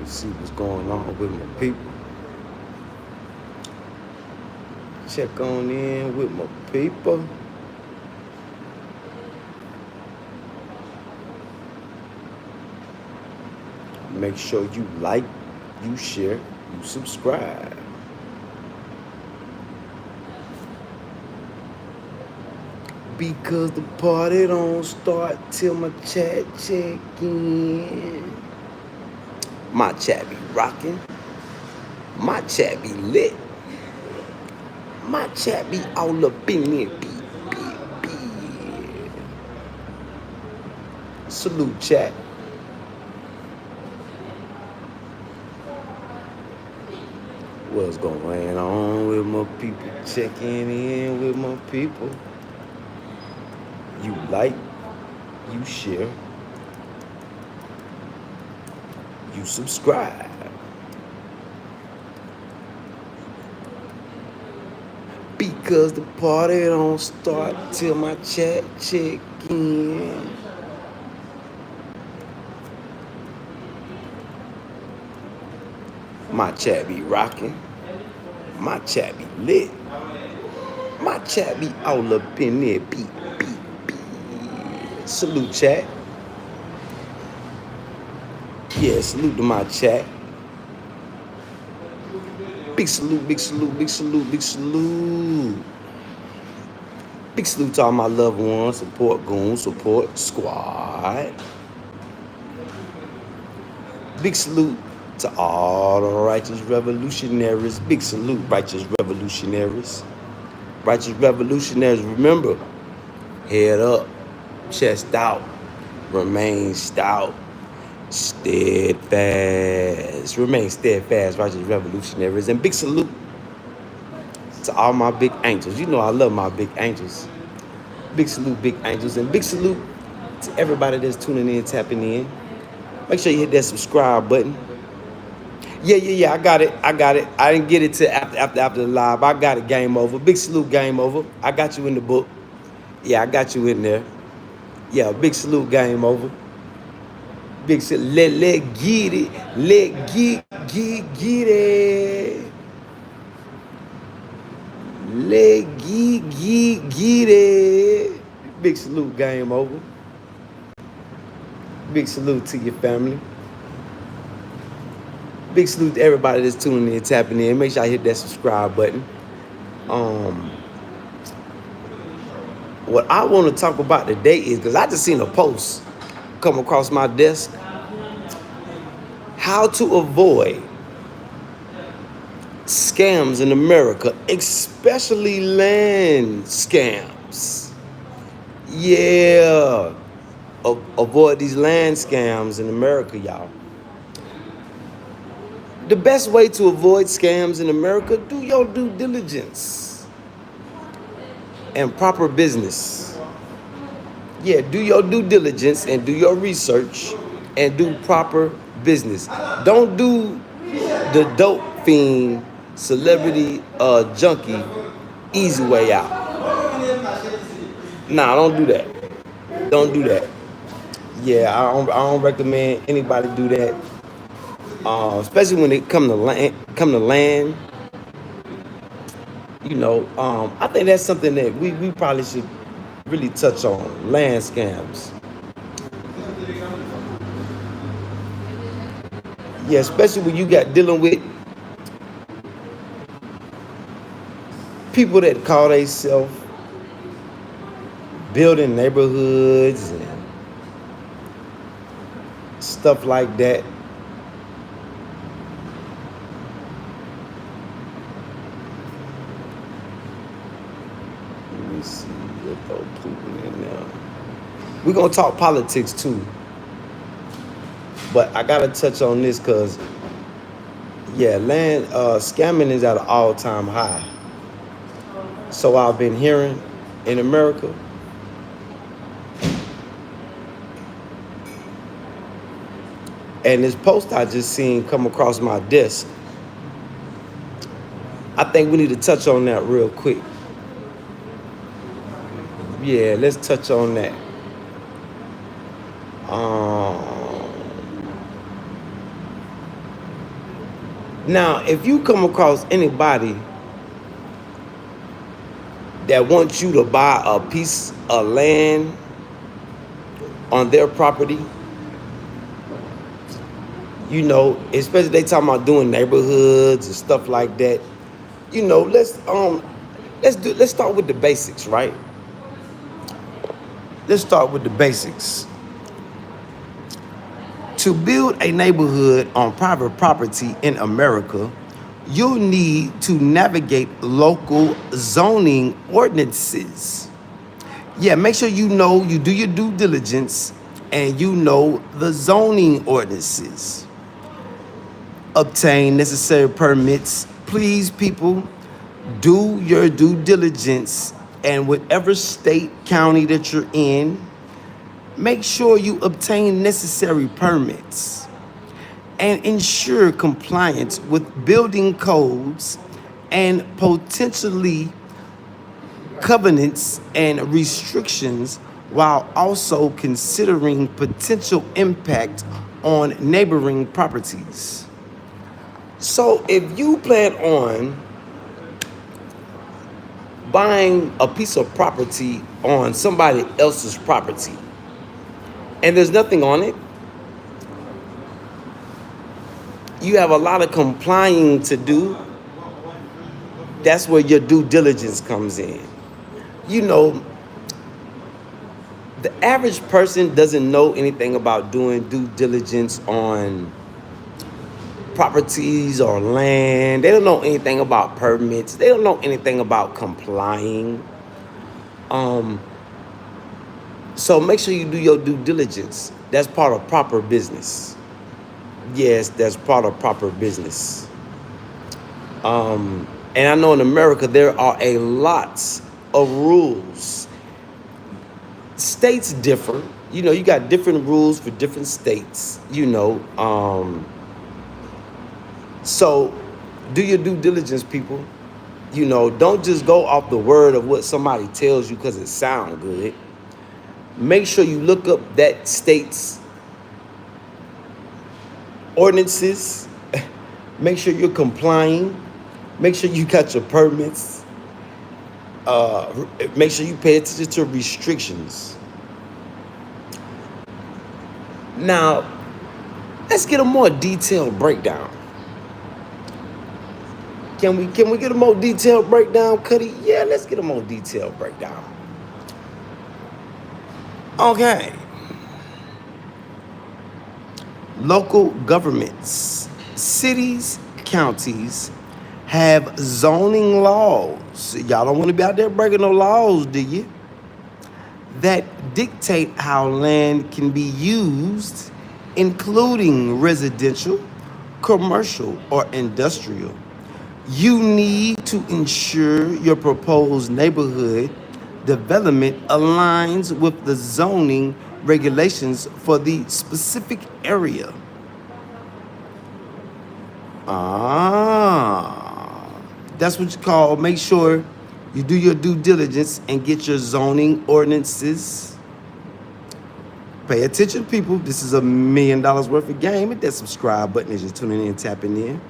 See what's going on with my people. Check on in with my people. Make sure you like, you share, you subscribe. Because the party don't start till my chat check in. My chat be rocking. My chat be lit. My chat be all up in there. Be. Salute, chat. What's going on with my people? Checking in with my people. You like, you share, you subscribe. Because the party don't start till my chat check in. My chat be rocking. My chat be lit. My chat be all up in there. Beat. Salute, chat. Yeah, salute to my chat. Big salute. Big salute to all my loved ones. Support goons, support squad. Big salute to all the righteous revolutionaries. Big salute, righteous revolutionaries. Righteous revolutionaries, remember, head up, chest out, remain stout, steadfast. Remain steadfast, righteous revolutionaries. And big salute to all my big angels. You know I love my big angels. Big salute, big angels. And big salute to everybody that's tuning in, tapping in. Make sure you hit that subscribe button. Yeah, I got it. I didn't get it till after the live. I got it, game over. Big salute, game over. I got you in the book. Yeah, I got you in there. Yeah, big salute, game over. Big salute. Let get it. Let get it. Let get it. Big salute, game over. Big salute to your family. Big salute to everybody that's tuning in, tapping in. Make sure I hit that subscribe button. What I want to talk about today is, because I just seen a post come across my desk, how to avoid scams in America, especially land scams. Yeah, avoid these land scams in America, y'all. The best way to avoid scams in America, do your due diligence and proper business. Yeah, do your due diligence and do your research and do proper business. Don't do the dope fiend, celebrity, junkie, easy way out. Nah, don't do that. Don't do that. Yeah, I don't recommend anybody do that. Especially when it come to land. You know, I think that's something that we probably should really touch on, land scams. Yeah, especially when you got dealing with people that call themselves building neighborhoods and stuff like that. Let me see what those people in there. We're gonna talk politics too. But I gotta touch on this because, yeah, land scamming is at an all-time high. So I've been hearing in America. And this post I just seen come across my desk, I think we need to touch on that real quick. Yeah, let's touch on that. Now, if you come across anybody that wants you to buy a piece of land on their property, you know, especially they talking about doing neighborhoods and stuff like that. You know, let's start with the basics, right? Let's start with the basics. To build a neighborhood on private property in America, you'll need to navigate local zoning ordinances. Yeah, make sure you know, you do your due diligence and you know the zoning ordinances. Obtain necessary permits. Please, people, do your due diligence, and whatever state, county that you're in, make sure you obtain necessary permits and ensure compliance with building codes and potentially covenants and restrictions, while also considering potential impact on neighboring properties. So if you plan on buying a piece of property on somebody else's property and there's nothing on it, you have a lot of complying to do. That's where your due diligence comes in. You know, the average person doesn't know anything about doing due diligence on properties or land. They don't know anything about permits. They don't know anything about complying. So make sure you do your due diligence. That's part of proper business. Yes, that's part of proper business. And I know in America there are a lot of rules. States differ. You know, you got different rules for different states, you know. So do your due diligence, people. You know, don't just go off the word of what somebody tells you because it sounds good. Make sure you look up that state's ordinances. Make sure you're complying. Make sure you got your permits. Make sure you pay attention to restrictions. Now, let's get a more detailed breakdown. Can we get a more detailed breakdown, Kutty? Yeah, let's get a more detailed breakdown. Okay. Local governments, cities, counties have zoning laws. Y'all don't want to be out there breaking no laws, do you? That dictate how land can be used, including residential, commercial, or industrial. You need to ensure your proposed neighborhood development aligns with the zoning regulations for the specific area. That's what you call, make sure you do your due diligence and get your zoning ordinances. Pay attention, people. This is $1 million worth of game. Hit that subscribe button as you're tuning in and tapping in.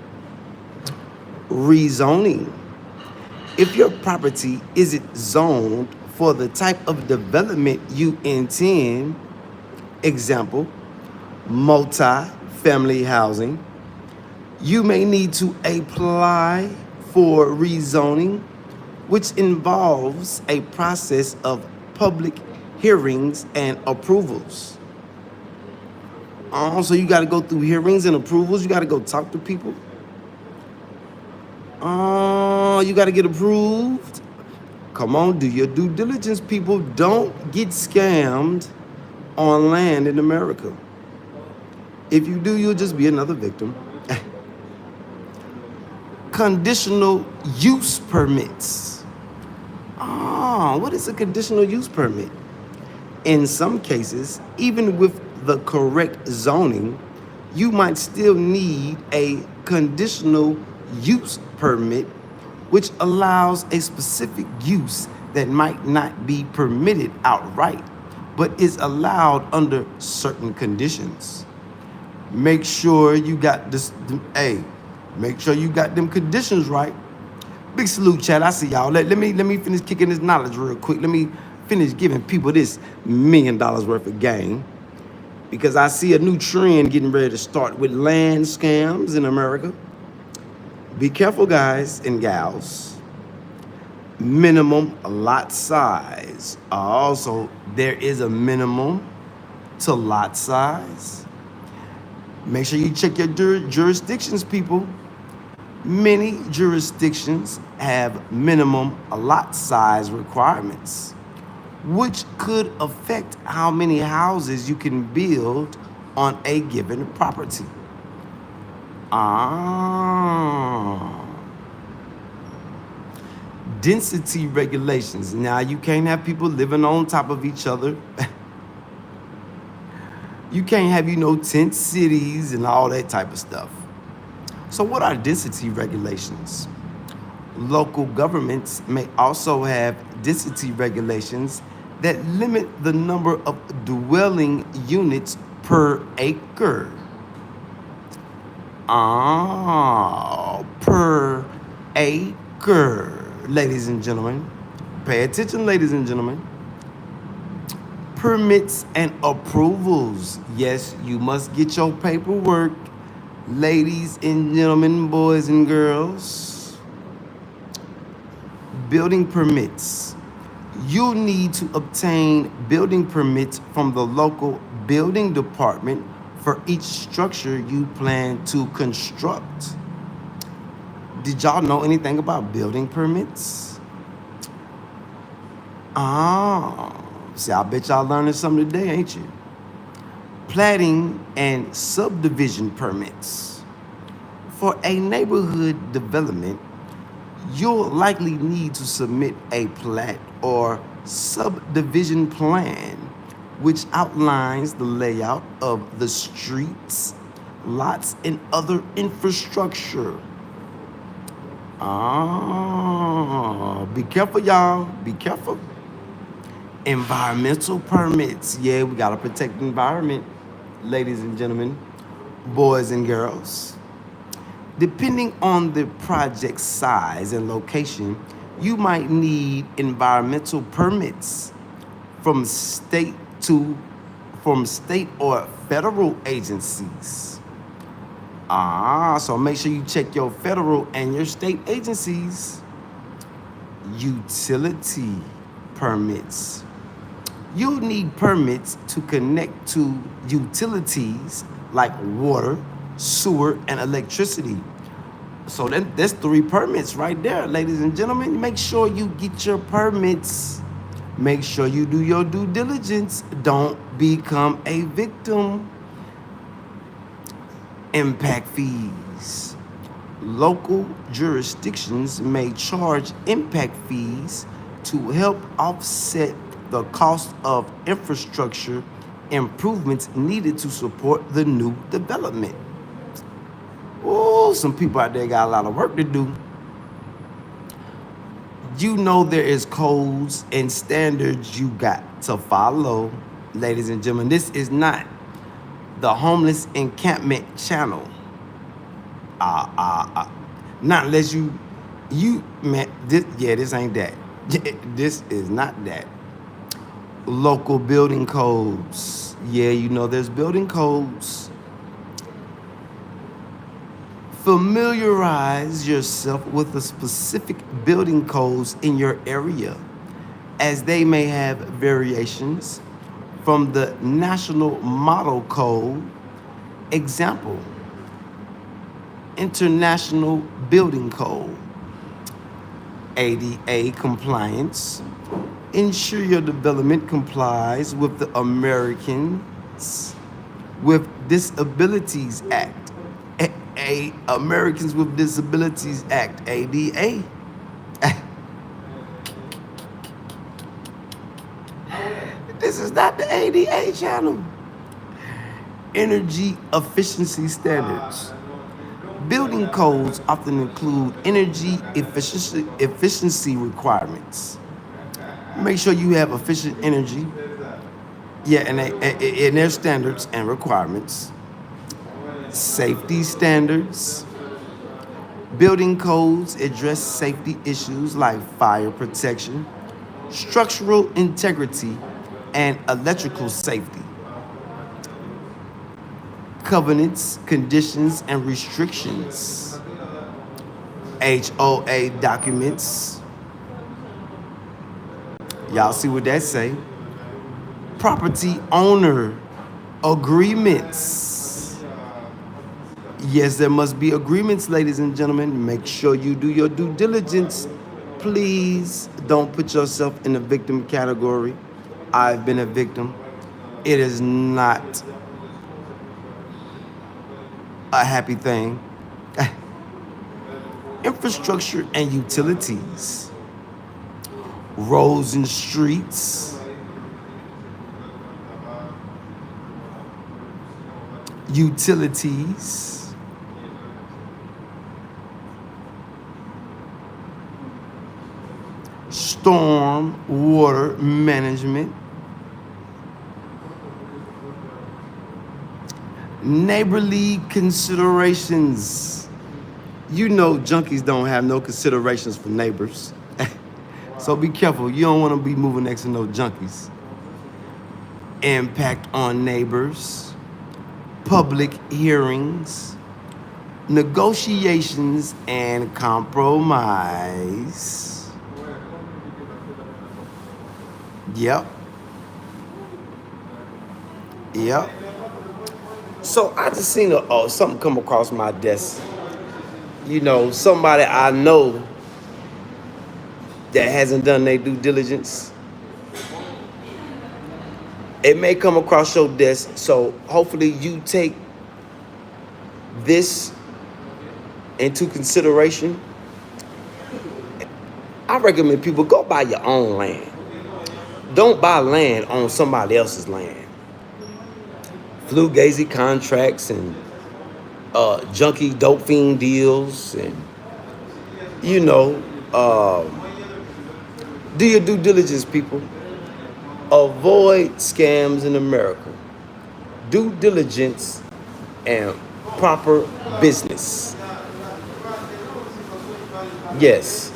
Rezoning. If your property isn't zoned for the type of development you intend, example, multi-family housing, you may need to apply for rezoning, which involves a process of public hearings and approvals. So you got to go through hearings and approvals. You got to go talk to people. You got to get approved. Come on, do your due diligence, people. Don't get scammed on land in America. If you do, you'll just be another victim. Conditional use permits. What is a conditional use permit? In some cases, even with the correct zoning, you might still need a conditional use permit, which allows a specific use that might not be permitted outright, but is allowed under certain conditions. Make sure you got this. Make sure you got them conditions right. Big salute, chat. I see y'all. Let me finish kicking this knowledge real quick. Let me finish giving people this $1 million worth of game. Because I see a new trend getting ready to start with land scams in America. Be careful, guys and gals. Minimum lot size. Also, there is a minimum to lot size. Make sure you check your jurisdictions, people. Many jurisdictions have minimum lot size requirements, which could affect how many houses you can build on a given property. Density regulations. Now, you can't have people living on top of each other. You can't have, tent cities and all that type of stuff. So what are density regulations? Local governments may also have density regulations that limit the number of dwelling units per acre. Per acre, ladies and gentlemen. Pay attention, ladies and gentlemen. Permits and approvals. Yes, you must get your paperwork, ladies and gentlemen, boys and girls. Building permits. You'll need to obtain building permits from the local building department for each structure you plan to construct. Did y'all know anything about building permits? See, I bet y'all learning something today, ain't you? Platting and subdivision permits. For a neighborhood development, you'll likely need to submit a plat or subdivision plan, which outlines the layout of the streets, lots, and other infrastructure. Be careful, y'all. Be careful. Environmental permits. Yeah, we gotta protect the environment, ladies and gentlemen, boys and girls. Depending on the project size and location, you might need environmental permits from state or federal agencies. So make sure you check your federal and your state agencies. Utility permits. You'll need permits to connect to utilities like water, sewer, and electricity. So that's 3 permits right there, ladies and gentlemen. Make sure you get your permits. Make sure you do your due diligence. Don't become a victim. Impact fees. Local jurisdictions may charge impact fees to help offset the cost of infrastructure improvements needed to support the new development. Oh, some people out there got a lot of work to do. There is codes and standards you got to follow, ladies and gentlemen. This is not the homeless encampment channel. Not unless this ain't that. This is not that. Local building codes. Yeah, there's building codes. Familiarize yourself with the specific building codes in your area, as they may have variations from the National Model Code. Example, International Building Code. ADA compliance. Ensure your development complies with the Americans with Disabilities Act. Americans with Disabilities Act, ADA. This is not the ADA channel. Energy efficiency standards. Building codes often include energy efficiency requirements. Make sure you have efficient energy. Yeah, and their standards and requirements. Safety standards. Building codes address safety issues like fire protection, structural integrity, and electrical safety. Covenants, conditions, and restrictions. HOA documents. Y'all see what that say? Property owner agreements. Yes, there must be agreements, ladies and gentlemen. Make sure you do your due diligence. Please don't put yourself in the victim category. I've been a victim. It is not a happy thing. Infrastructure and utilities. Roads and streets. Utilities. Storm water management. Neighborly considerations. You know junkies don't have no considerations for neighbors. So be careful. You don't want to be moving next to no junkies. Impact on neighbors. Public hearings. Negotiations and compromise. Yep. So I just seen something come across my desk. You know, somebody I know that hasn't done their due diligence. It may come across your desk, so hopefully you take this into consideration. I recommend people go buy your own land. Don't buy land on somebody else's land. Flugazy contracts and junkie dope fiend deals, and you know, do your due diligence, people. Avoid scams in America. Due diligence and proper business. Yes,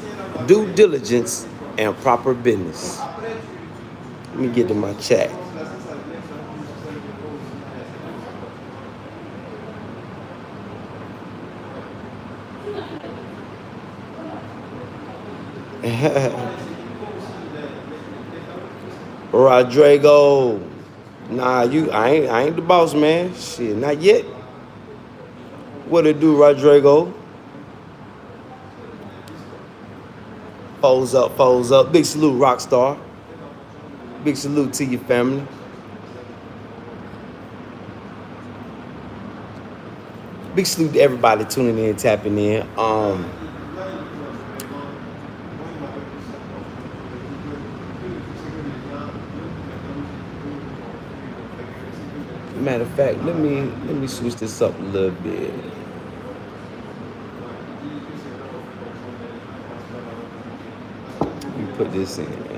due diligence and proper business. Let me get to my chat. Rodrigo, nah, I ain't the boss, man. Shit, not yet. What it do, Rodrigo? Foes up, foes up. Big salute, Rockstar. Big salute to your family. Big salute to everybody tuning in, tapping in. Matter of fact, let me switch this up a little bit. Let me put this in.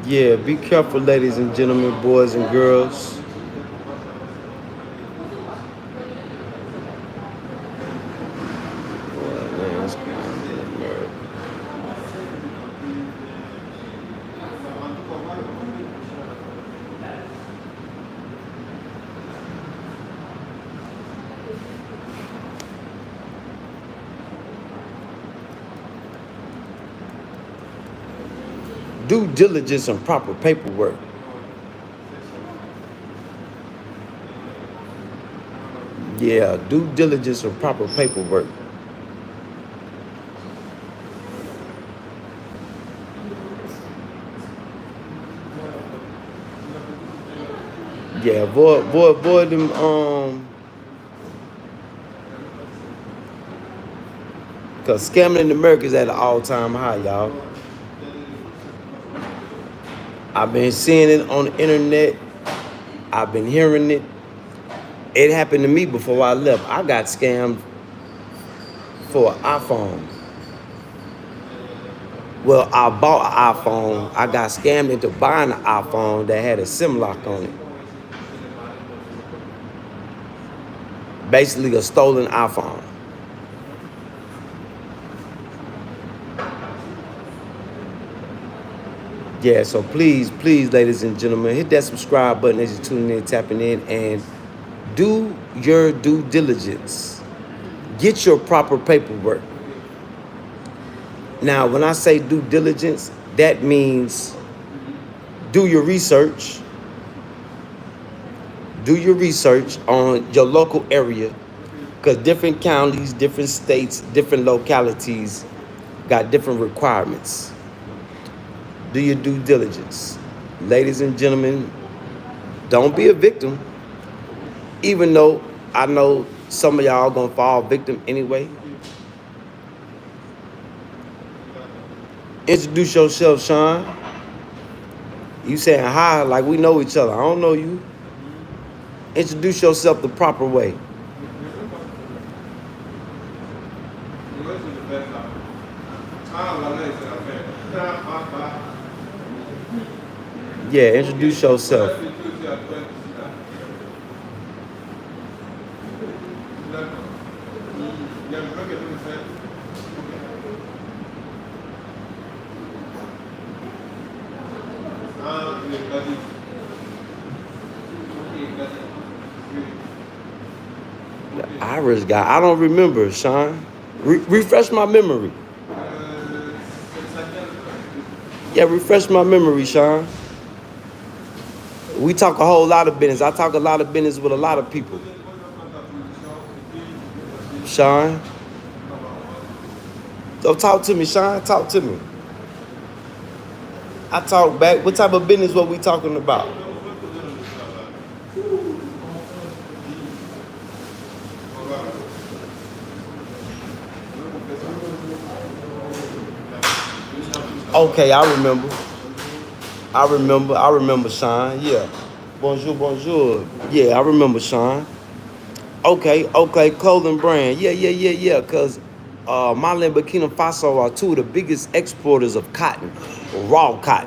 Yeah, be careful, ladies and gentlemen, boys and girls. Due diligence and proper paperwork. Yeah, due diligence and proper paperwork. Yeah, avoid them Because scamming in America is at an all-time high, y'all. I've been seeing it on the internet. I've been hearing it. It happened to me before I left. I got scammed for an iPhone. Well, I bought an iPhone. I got scammed into buying an iPhone that had a SIM lock on it. Basically a stolen iPhone. Yeah, so please, ladies and gentlemen, hit that subscribe button as you're tuning in, tapping in, and do your due diligence. Get your proper paperwork. Now, when I say due diligence, that means do your research. Do your research on your local area, because different counties, different states, different localities got different requirements. Do your due diligence. Ladies and gentlemen, don't be a victim. Even though I know some of y'all gonna fall victim anyway. Introduce yourself, Sean. You saying hi like we know each other. I don't know you. Introduce yourself the proper way. Yeah, introduce yourself. The Irish guy. I don't remember, Sean. Refresh my memory. Yeah, refresh my memory, Sean. We talk a whole lot of business. I talk a lot of business with a lot of people. Sean. So talk to me, Sean. Talk to me. I talk back. What type of business were we talking about? Okay, I remember, Sean. Yeah. Bonjour, bonjour. Yeah, I remember, Sean. Okay, clothing brand. Yeah. Because Mali and Burkina Faso are two of the biggest exporters of cotton, raw cotton.